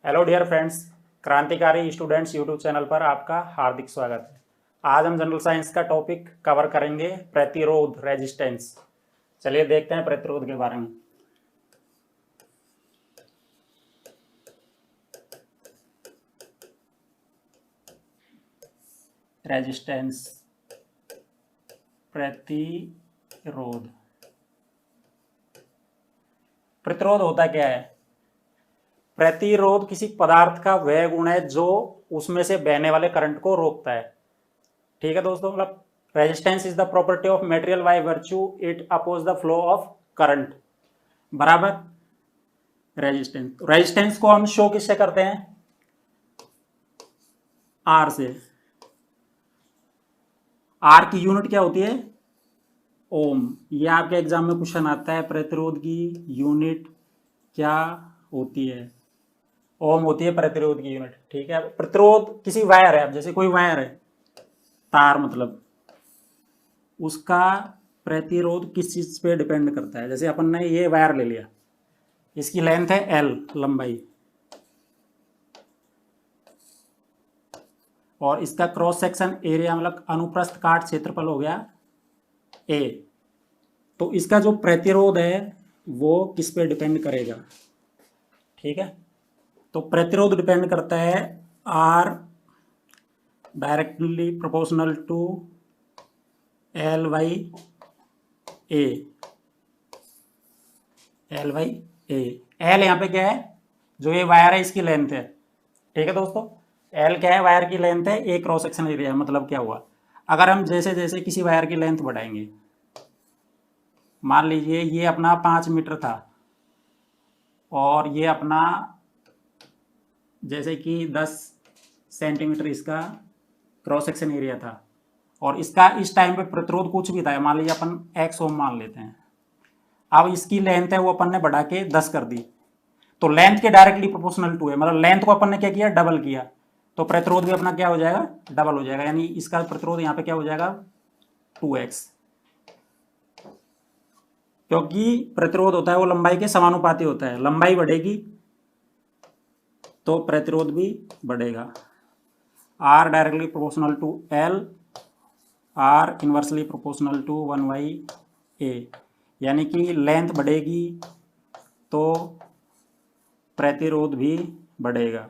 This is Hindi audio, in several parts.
हेलो डियर फ्रेंड्स, क्रांतिकारी स्टूडेंट्स यूट्यूब चैनल पर आपका हार्दिक स्वागत है। आज हम जनरल साइंस का टॉपिक कवर करेंगे, प्रतिरोध, रेजिस्टेंस। चलिए देखते हैं प्रतिरोध के बारे में। रेजिस्टेंस, प्रतिरोध। प्रतिरोध होता क्या है? प्रतिरोध किसी पदार्थ का वह गुण है जो उसमें से बहने वाले करंट को रोकता है। ठीक है दोस्तों, मतलब resistance is the property of material by virtue it oppose the flow of current. बराबर। रेजिस्टेंस को हम शो किससे करते हैं? आर से। आर की यूनिट क्या होती है? ओम। ये आपके एग्जाम में क्वेश्चन आता है, प्रतिरोध की यूनिट क्या होती है? ओम होती है प्रतिरोध की यूनिट। ठीक है, प्रतिरोध किसी वायर है, अब जैसे कोई वायर है, तार मतलब, उसका प्रतिरोध किस चीज पे डिपेंड करता है? जैसे अपन ने ये वायर ले लिया, इसकी लेंथ है एल, लंबाई, और इसका क्रॉस सेक्शन एरिया मतलब अनुप्रस्थ काट क्षेत्रफल हो गया ए। तो इसका जो प्रतिरोध है वो किस पे डिपेंड करेगा? ठीक है, तो प्रतिरोध डिपेंड करता है R directly proportional to L by A. L by A. L यहाँ पे क्या है? जो ये वायर है इसकी लेंथ है। ठीक है दोस्तों, एल क्या है? वायर की लेंथ है। ए क्रॉस सेक्शन एरिया। मतलब क्या हुआ, अगर हम जैसे जैसे किसी वायर की लेंथ बढ़ाएंगे, मान लीजिए ये अपना 5 मीटर था और ये अपना जैसे कि 10 सेंटीमीटर इसका क्रॉस सेक्शन एरिया था, और इसका इस टाइम पे प्रतिरोध कुछ भी था, मान लीजिए अपन एक्स ओम मान लेते हैं। अब इसकी लेंथ है वो अपन ने बढ़ा के 10 कर दी, तो लेंथ के डायरेक्टली प्रोपोर्शनल टू है, मतलब लेंथ को अपन ने क्या किया? डबल किया। तो प्रतिरोध भी अपना क्या हो जाएगा? डबल हो जाएगा, यानी इसका प्रतिरोध यहाँ पे क्या हो जाएगा? 2x। क्योंकि प्रतिरोध होता है वो लंबाई के समानुपाती होता है, लंबाई बढ़ेगी तो प्रतिरोध भी बढ़ेगा। R directly proportional to L, R inversely proportional to 1/a। यानी कि लेंथ बढ़ेगी तो प्रतिरोध भी बढ़ेगा।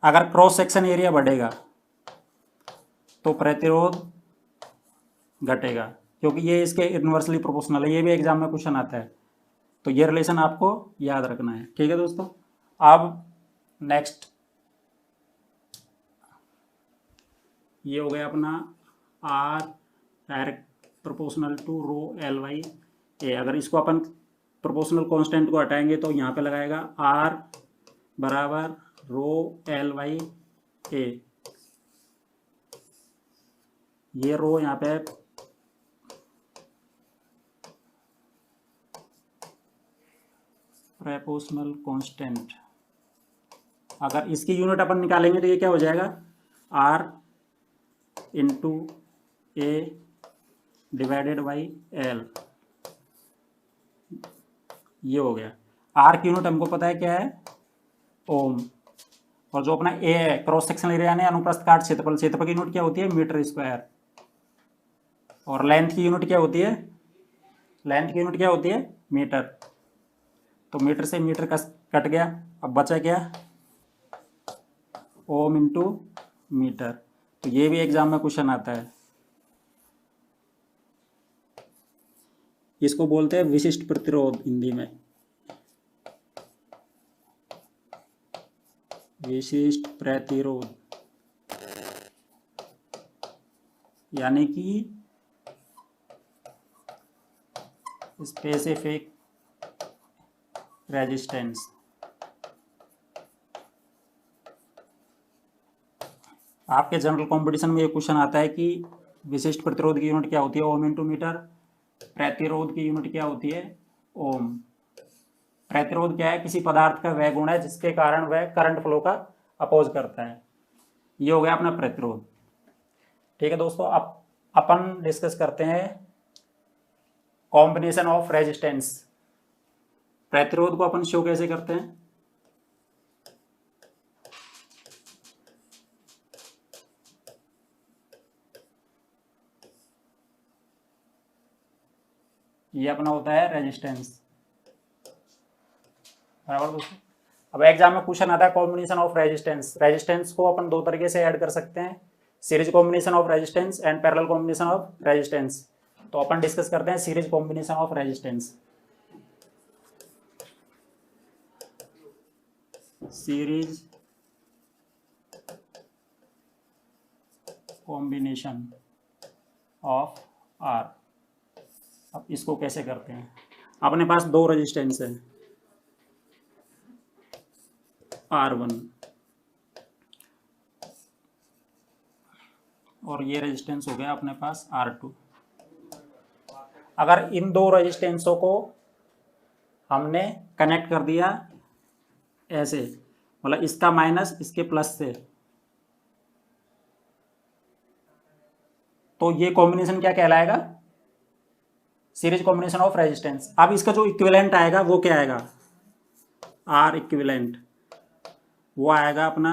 अगर क्रॉस सेक्शन एरिया बढ़ेगा तो प्रतिरोध घटेगा, क्योंकि ये इसके इनवर्सली प्रोपोर्शनल है। ये भी एग्जाम में क्वेश्चन आता है, तो ये रिलेशन आपको याद रखना है। ठीक है दोस्तों, अब नेक्स्ट ये हो गया अपना R direct proportional to rho L Y A. अगर इसको अपन प्रोपोर्शनल कांस्टेंट को हटाएंगे तो यहाँ पे लगाएगा आर बराबर रो एल वाई ए। ये रो यहाँ पे प्रोपोर्शनल कांस्टेंट, अगर इसकी यूनिट अपन निकालेंगे तो ये क्या हो जाएगा? R into A divided by L. ये हो गया। आर की यूनिट हमको पता है क्या है? ओम। और जो अपना ए है क्रॉस सेक्शन एरिया यानी अनुप्रस्थ काट क्षेत्रफल, क्षेत्रफल की यूनिट क्या होती है? Metre square. और लेंथ की यूनिट क्या होती है? लेंथ की यूनिट क्या होती है? मीटर। तो मीटर से मीटर का कट गया, अब बचा क्या? Ohm into metre. तो ये भी एग्जाम में क्वेश्चन आता है। इसको बोलते हैं विशिष्ट प्रतिरोध हिंदी में। विशिष्ट प्रतिरोध यानी कि स्पेसिफिक रेजिस्टेंस। आपके जनरल कंपटीशन में ये क्वेश्चन आता है कि विशिष्ट प्रतिरोध की यूनिट क्या होती है? Ohm into metre. प्रतिरोध की यूनिट क्या होती है? ओम। प्रतिरोध क्या है? किसी पदार्थ का वह गुण है जिसके कारण वह करंट फ्लो का अपोज करता है। ये हो गया अपना प्रतिरोध। ठीक है दोस्तों, अब अपन डिस्कस करते हैं कॉम्बिनेशन ऑफ रेजिस्टेंस। प्रतिरोध को अपन शो कैसे करते हैं? ये अपना होता है रेजिस्टेंस, बराबर दोस्तों। अब एग्जाम में क्वेश्चन आता है कॉम्बिनेशन ऑफ रेजिस्टेंस। रेजिस्टेंस को अपन दो तरीके से ऐड कर सकते हैं, series combination of resistance and parallel combination of resistance. तो अपन डिस्कस करते हैं series combination of resistance. Series combination of R. अब इसको कैसे करते हैं, अपने पास दो रेजिस्टेंस है R1 और ये रेजिस्टेंस हो गया अपने पास R2। अगर इन दो रेजिस्टेंसों को हमने कनेक्ट कर दिया ऐसे, मतलब इसका माइनस इसके प्लस से, तो ये कॉम्बिनेशन क्या कहलाएगा, सीरीज कॉम्बिनेशन ऑफ रेजिस्टेंस। अब इसका जो इक्विवेलेंट आएगा वो क्या आएगा, आर इक्विवेलेंट, वो आएगा अपना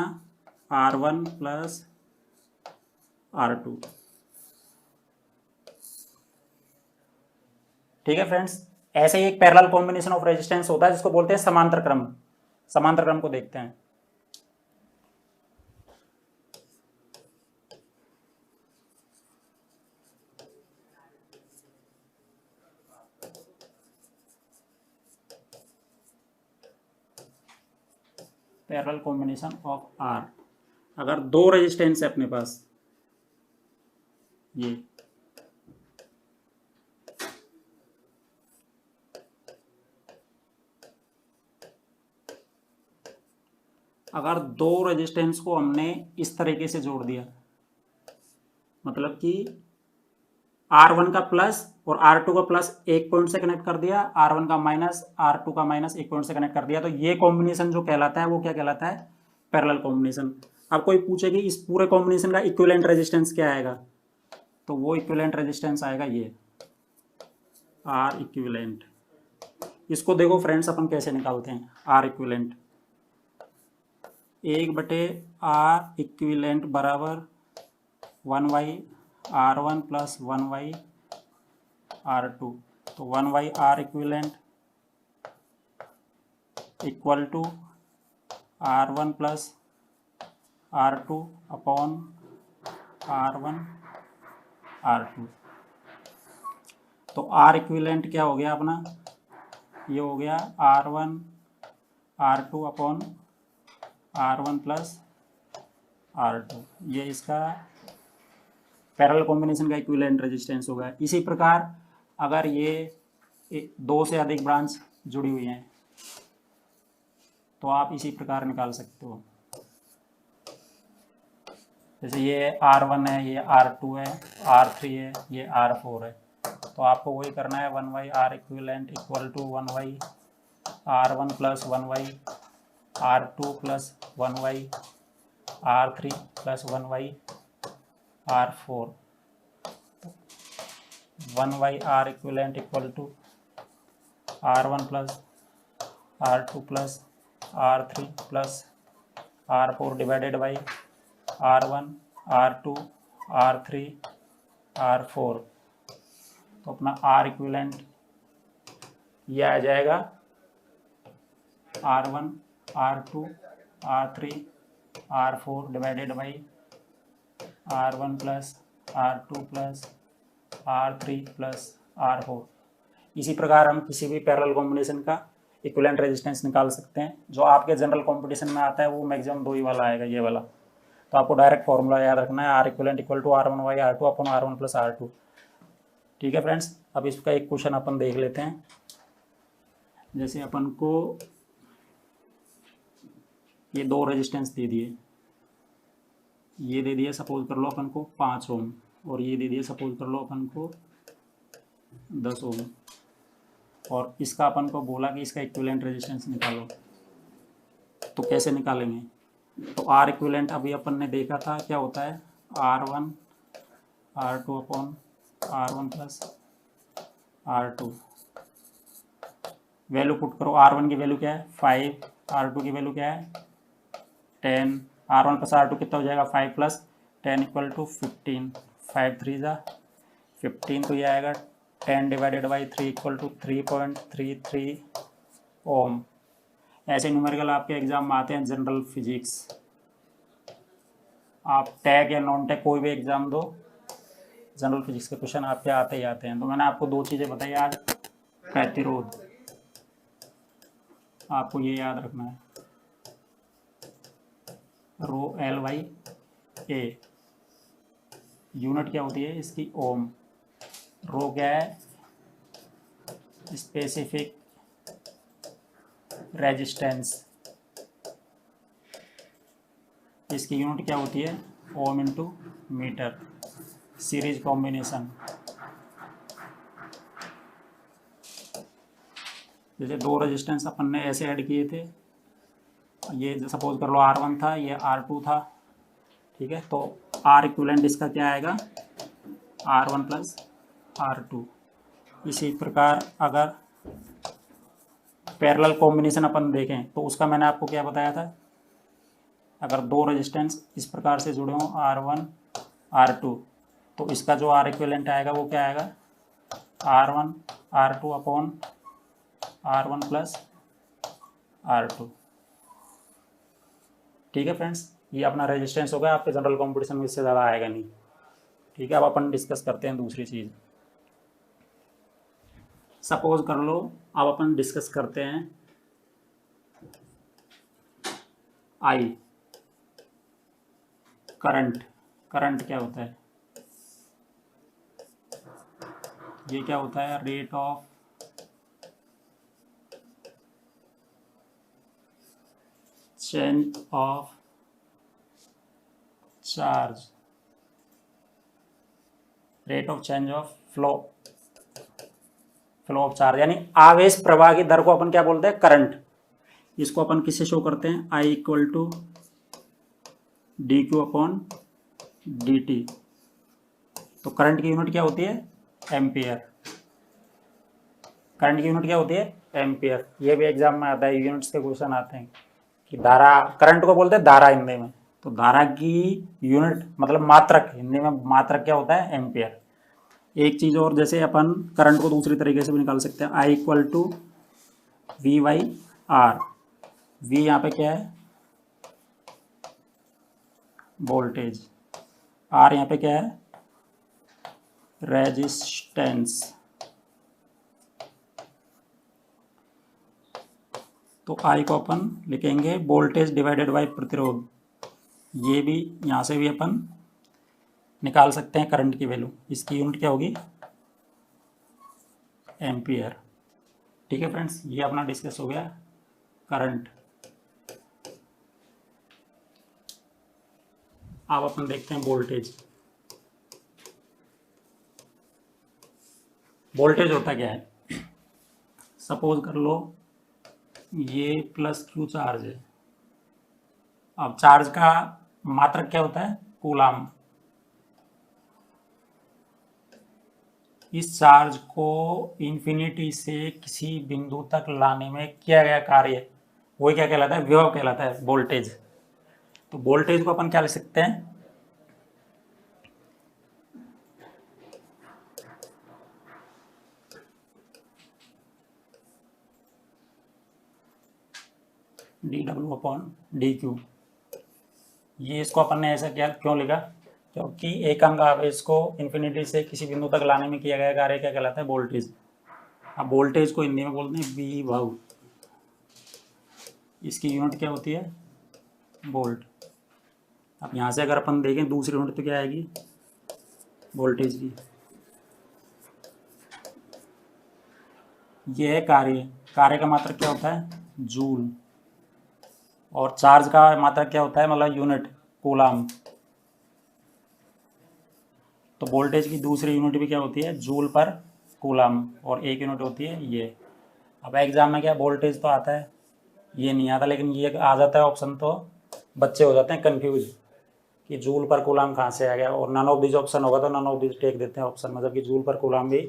R1 प्लस R2। ठीक है फ्रेंड्स, ऐसे ही एक पैरेलल कॉम्बिनेशन ऑफ रेजिस्टेंस होता है जिसको बोलते हैं समांतर क्रम। समांतर क्रम को देखते हैं। पैरेलल कॉम्बिनेशन ऑफ आर, अगर दो रेजिस्टेंस है अपने पास, ये अगर दो रेजिस्टेंस को हमने इस तरीके से जोड़ दिया, मतलब कि R1 का प्लस और R2 का प्लस एक पॉइंट से कनेक्ट कर दिया, R1 का माइनस R2 का माइनस एक पॉइंट से कनेक्ट कर दिया, तो ये कॉम्बिनेशन जो कहलाता है वो क्या कहलाता है, पैरेलल कॉम्बिनेशन। अब कोई पूछे कि इस पूरे कॉम्बिनेशन का इक्विवेलेंट रेजिस्टेंस क्या आएगा, तो वो इक्विवेलेंट रेजिस्टेंस आएगा ये R इक्विवेलेंट। इसको देखो फ्रेंड्स अपन कैसे निकालते हैं, R इक्विवेलेंट 1/R इक्विवेलेंट बराबर 1/R1 प्लस 1/R2। तो 1/R equivalent equal to R1 plus R2 upon R1 R2। तो R इक्विवेलेंट क्या हो गया अपना, ये हो गया R1 R2 upon R1 plus R2। ये इसका पैरेलल कॉम्बिनेशन का इक्विवेलेंट रेजिस्टेंस होगा। इसी प्रकार अगर ये दो से अधिक ब्रांच जुड़ी हुई हैं तो आप इसी प्रकार निकाल सकते हो। जैसे ये R1 है, ये R2 है, R3 है, ये R4 है, तो आपको वही करना है 1/R equivalent equal to 1/R1 plus 1/R2 plus 1/R3 plus 1/R4। 1/R equivalent equal to R1 plus R2 plus R3 plus R4 divided by R1 R2 R3 R4। तो अपना R इक्विवेलेंट ये आ जाएगा R1 R2 R3 R4 divided by R1 plus R2 plus R3 plus R4। इसी प्रकार हम किसी भी पैरेलल कॉम्बिनेशन का इक्विवेलेंट रेजिस्टेंस निकाल सकते हैं। जो आपके जनरल कॉम्पिटिशन में आता है वो मैक्सिमम दो ही वाला आएगा, ये वाला। तो आपको डायरेक्ट फॉर्मूला याद रखना है, R equivalent equal to R1/R2 upon R1 plus R2। ठीक है फ्रेंड्स, अब इसका एक क्वेश्चन अपन देख लेते हैं। जैसे अपन को ये दो रेजिस्टेंस दे दिए, ये दे दिए सपोज कर लो अपन को 5 ओम, और ये दे दिए सपोज कर लो अपन को 10 ओम, और इसका अपन को बोला कि इसका इक्विवेलेंट रेजिस्टेंस निकालो। तो कैसे निकालेंगे, तो R इक्विवेलेंट अभी अपन ने देखा था क्या होता है, R1 R2 upon R1 plus R2। Value put करो, R1 की वैल्यू क्या है 5, R2 की वैल्यू क्या है 10, R1 प्लस R2 कितना हो जाएगा 5 प्लस 10 इक्वल टू 15, 5 3 जा 15, तो ये आएगा 10 डिवाइडेड बाई 3 इक्वल टू 3.33 ओम। ऐसे न्यूमेरिकल आपके एग्जाम में आते हैं जनरल फिजिक्स। आप टैग या नॉन टैग कोई भी एग्जाम दो, जनरल फिजिक्स के क्वेश्चन आपके आते ही आते हैं। तो मैंने आपको दो चीज़ें बताई आज। प्रतिरोध, आपको ये याद रखना है, rho L by A. Unit क्या होती है इसकी? ओम। रो क्या है? Specific resistance. इसकी यूनिट क्या होती है? Ohm into metre. Series combination, जैसे दो रेजिस्टेंस अपन ने ऐसे ऐड किए थे, ये सपोज कर लो R1 था, ये R2 था, ठीक है। तो R इक्विवेलेंट इसका क्या आएगा? R1 plus R2। इसी प्रकार अगर पैरेलल कॉम्बिनेशन अपन देखें तो उसका मैंने आपको क्या बताया था, अगर दो रेजिस्टेंस इस प्रकार से जुड़े हों R1 R2, तो इसका जो R इक्विवेलेंट आएगा वो क्या आएगा? R1 R2 upon R1 plus R2। ठीक है फ्रेंड्स, ये अपना रेजिस्टेंस होगा। आपके जनरल कॉम्पिटिशन में इससे ज़्यादा आएगा नहीं। ठीक है, अब अपन डिस्कस करते हैं दूसरी चीज़। सपोज कर लो, अब अपन डिस्कस करते हैं आई, करंट। करंट क्या होता है? ये क्या होता है? Rate of change of charge, rate of change of flow of charge, यानी आवेश प्रवाह की दर को अपन क्या बोलते हैं? करंट। इसको अपन किससे शो करते हैं? I equal to d q upon d t. तो करंट की यूनिट क्या होती है? एम्पियर। करंट की यूनिट क्या होती है? एम्पियर। ये भी एग्जाम में आता है, यूनिट्स के क्वेश्चन आते हैं कि धारा, करंट को बोलते हैं धारा हिंदी में। तो धारा की यूनिट मतलब मात्रक, हिंदी में मात्रक क्या होता है? एम्पियर। एक चीज़ और, जैसे अपन करंट को दूसरी तरीके से भी निकाल सकते हैं। I equal to V by R. V यहाँ पे क्या है? वोल्टेज। आर यहाँ पे क्या है? रेजिस्टेंस। तो आई को अपन लिखेंगे वोल्टेज डिवाइडेड बाय प्रतिरोध। ये भी यहाँ से भी अपन निकाल सकते हैं करंट की वैल्यू। इसकी यूनिट क्या होगी? एम्पियर। ठीक है फ्रेंड्स, ये अपना डिस्कस हो गया करंट। अब अपन देखते हैं वोल्टेज। वोल्टेज होता क्या है? सपोज कर लो ये प्लस क्यू चार्ज है। अब चार्ज का मात्रक क्या होता है? कूलाम। इस चार्ज को इन्फिनिटी से किसी बिंदु तक लाने में किया गया कार्य, वही क्या कहलाता है? विभव कहलाता है, वोल्टेज। तो वोल्टेज को अपन क्या लिख सकते हैं? D W upon D Q. ये इसको अपन ने ऐसा क्या क्यों लिखा? क्योंकि एक अंग आवेश को इन्फिनिटी से किसी बिंदु तक लाने में किया गया कार्य क्या कहलाता है? वोल्टेज। अब वोल्टेज को हिंदी में बोलते हैं विभव। इसकी यूनिट क्या होती है? वोल्ट। अब यहाँ से अगर अपन देखें दूसरी यूनिट तो क्या आएगी? वोल्टेज की। ये है कार्य। कार्य का मात्रक क्या होता है? जूल। और चार्ज का मात्रक क्या होता है? मतलब यूनिट, कूलाम। तो वोल्टेज की दूसरी यूनिट भी क्या होती है? जूल पर कूलाम। और एक यूनिट होती है ये। अब एग्जाम में क्या वोल्टेज तो आता है, ये नहीं आता, लेकिन ये आ जाता है ऑप्शन, तो बच्चे हो जाते हैं कंफ्यूज कि जूल पर कूलाम कहाँ से आ गया। और नन ऑफ दिस ऑप्शन होगा तो नन ऑफ दिस टेक देते हैं ऑप्शन, मतलब कि जूल पर कूलाम भी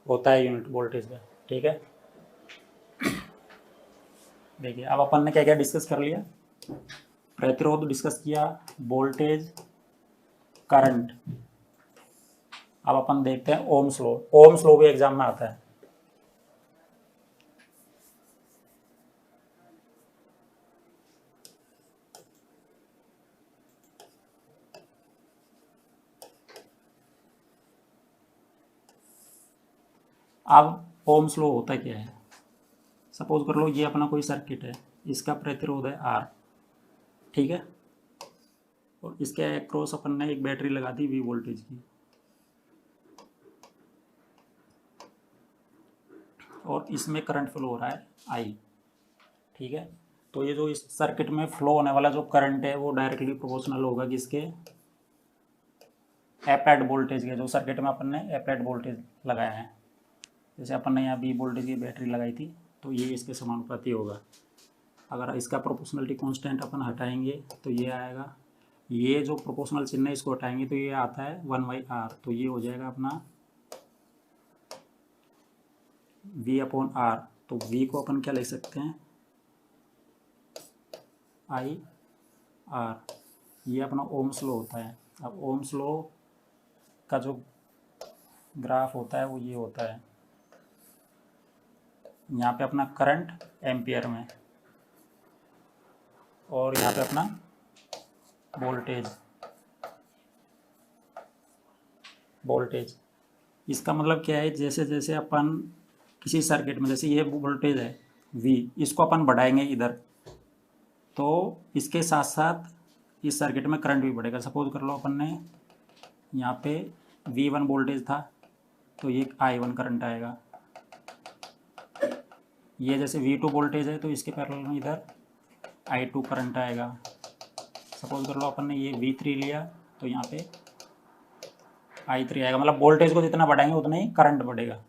होता है यूनिट वोल्टेज का। ठीक है, देखिए अब अपन ने क्या क्या डिस्कस कर लिया? प्रतिरोध डिस्कस किया, वोल्टेज, करंट। अब अपन देखते हैं ओम्स लॉ। ओम्स लॉ भी एग्जाम में आता है। अब ओम्स लॉ होता क्या है? सपोज कर लो ये अपना कोई सर्किट है, इसका प्रतिरोध है R, ठीक है, और इसके अक्रॉस अपन ने एक बैटरी लगा दी V वोल्टेज की, और इसमें करंट फ्लो हो रहा है I, ठीक है। तो ये जो इस सर्किट में फ्लो होने वाला जो करंट है वो डायरेक्टली प्रोपोर्शनल होगा किसके? एप्लाइड वोल्टेज के। जो सर्किट में अपन ने एप्लाइड वोल्टेज लगाया है, जैसे अपन ने यहाँ V वोल्टेज की बैटरी लगाई थी, तो ये इसके समानुपाती होगा। अगर इसका प्रोपोर्शनलिटी कांस्टेंट अपन हटाएंगे तो ये आएगा, ये जो प्रोपोर्शनल चिन्ह है इसको हटाएंगे तो ये आता है 1/R, तो ये हो जाएगा अपना V/R। तो V को अपन क्या लिख सकते हैं? I/R। ये अपना ओम्स लॉ होता है। अब ओम्स लॉ का जो ग्राफ होता है वो ये होता है, यहाँ पे अपना करंट एम्पियर में, और यहाँ पे अपना वोल्टेज। इसका मतलब क्या है? जैसे जैसे अपन किसी सर्किट में, जैसे ये वोल्टेज है V, इसको अपन बढ़ाएंगे इधर, तो इसके साथ साथ इस सर्किट में करंट भी बढ़ेगा। सपोज कर लो अपन ने यहाँ पे V1 वोल्टेज था, तो ये I1 करंट आएगा। ये जैसे V2 वोल्टेज है तो इसके पैरेलल में इधर I2 करंट आएगा। सपोज कर लो अपन ने ये V3 लिया, तो यहाँ पे I3 आएगा। मतलब वोल्टेज को जितना बढ़ाएंगे उतना ही करंट बढ़ेगा,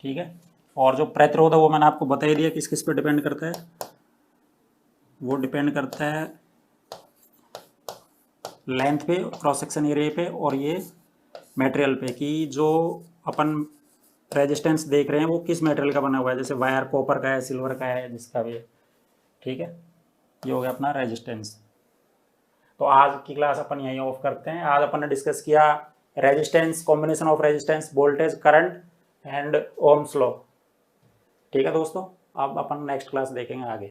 ठीक है। और जो प्रतिरोध है वो मैंने आपको बता ही दिया किस किस पे डिपेंड करता है। वो डिपेंड करता है लेंथ पे, क्रॉस सेक्शन एरिया पे, और ये मटेरियल पे, कि जो अपन रेजिस्टेंस देख रहे हैं वो किस मटेरियल का बना हुआ है। जैसे वायर कॉपर का है, सिल्वर का है, जिसका भी है, ठीक है। ये हो गया अपना रेजिस्टेंस। तो आज की क्लास अपन यहीं ऑफ करते हैं। आज अपन ने डिस्कस किया resistance, combination of resistance, voltage, current and Ohm's law, ठीक है दोस्तों। अब अपन नेक्स्ट क्लास देखेंगे आगे।